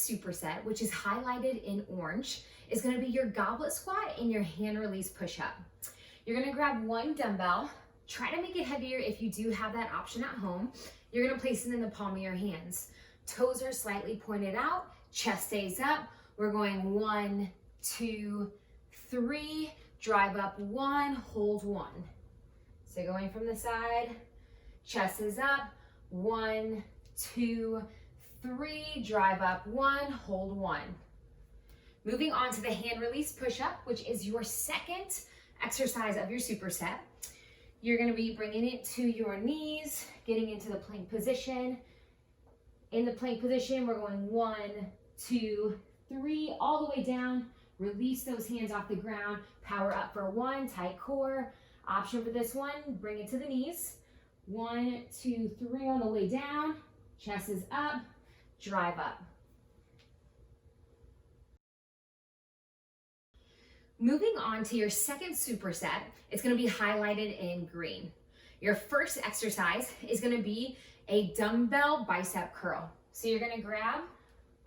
superset, which is highlighted in orange, is gonna be your goblet squat and your hand release push-up. You're gonna grab one dumbbell, try to make it heavier if you do have that option at home. You're gonna place it in the palm of your hands. Toes are slightly pointed out, chest stays up. We're going 1, 2, 3, drive up 1, hold 1. So going from the side, chest is up, 1, 2, 3, drive up 1, hold 1. Moving on to the hand release push-up, which is your second exercise of your superset. You're gonna be bringing it to your knees, getting into the plank position. In the plank position, we're going 1, 2, 3, all the way down. Release those hands off the ground. Power up for 1, tight core. Option for this one, bring it to the knees. 1, 2, 3 on the way down. Chest is up, drive up. Moving on to your second superset, it's gonna be highlighted in green. Your first exercise is gonna be a dumbbell bicep curl. So you're gonna grab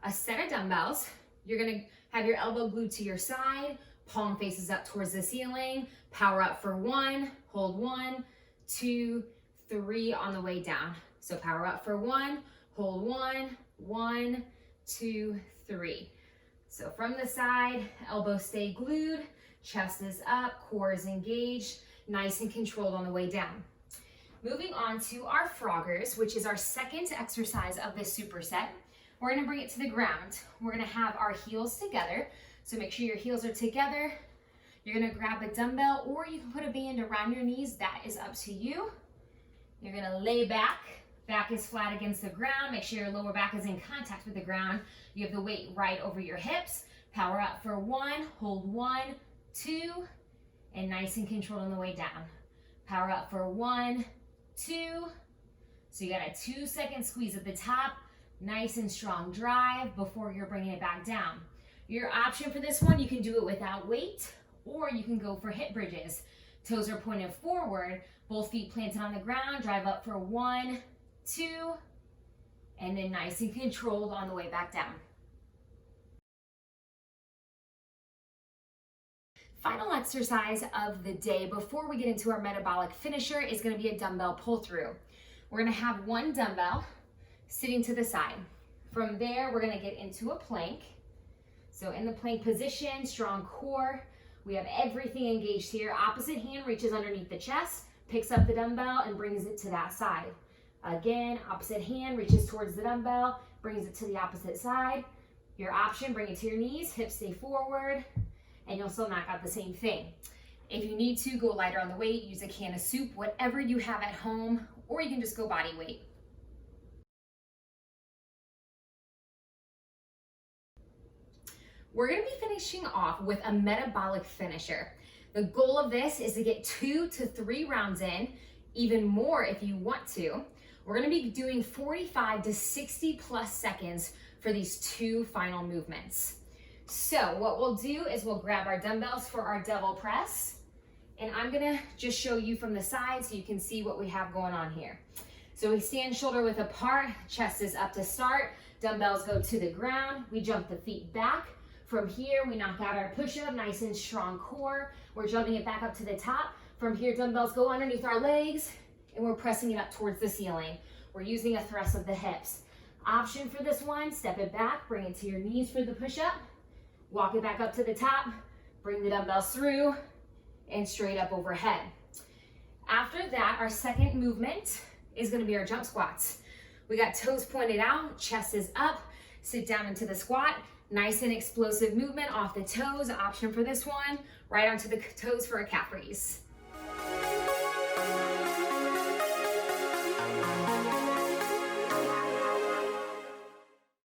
a set of dumbbells. You're gonna have your elbow glued to your side, palm faces up towards the ceiling, power up for 1, hold 1, 2, 3 on the way down. So power up for 1, hold 1, 1, 2, 3. So from the side, elbows stay glued, chest is up, core is engaged, nice and controlled on the way down. Moving on to our froggers, which is our second exercise of this superset. We're gonna bring it to the ground. We're gonna have our heels together. So make sure your heels are together. You're gonna grab a dumbbell or you can put a band around your knees. That is up to you. You're gonna lay back. Back is flat against the ground. Make sure your lower back is in contact with the ground. You have the weight right over your hips. Power up for 1, hold 1, 2, and nice and controlled on the way down. Power up for 1, 2. So you got a 2-second squeeze at the top. Nice and strong drive before you're bringing it back down. Your option for this one, you can do it without weight or you can go for hip bridges. Toes are pointed forward, both feet planted on the ground. Drive up for 1, 2, and then nice and controlled on the way back down. Final exercise of the day before we get into our metabolic finisher is going to be a dumbbell pull through. We're going to have one dumbbell sitting to the side. From there, we're going to get into a plank. So in the plank position, strong core. We have everything engaged here. Opposite hand reaches underneath the chest, picks up the dumbbell and brings it to that side. Again, opposite hand reaches towards the dumbbell, brings it to the opposite side. Your option, bring it to your knees, hips stay forward, and you'll still knock out the same thing. If you need to, go lighter on the weight, use a can of soup, whatever you have at home, or you can just go body weight. We're gonna be finishing off with a metabolic finisher. The goal of this is to get 2 to 3 rounds in, even more if you want to. We're gonna be doing 45 to 60 plus seconds for these 2 final movements. So what we'll do is we'll grab our dumbbells for our devil press, and I'm gonna just show you from the side so you can see what we have going on here. So we stand shoulder width apart, chest is up to start, dumbbells go to the ground, we jump the feet back. From here, we knock out our push-up, nice and strong core. We're jumping it back up to the top. From here, dumbbells go underneath our legs, and we're pressing it up towards the ceiling. We're using a thrust of the hips. Option for this one, step it back, bring it to your knees for the push-up, walk it back up to the top, bring the dumbbells through, and straight up overhead. After that, our second movement is gonna be our jump squats. We got toes pointed out, chest is up, sit down into the squat. Nice and explosive movement off the toes. Option for this one, right onto the toes for a calf raise.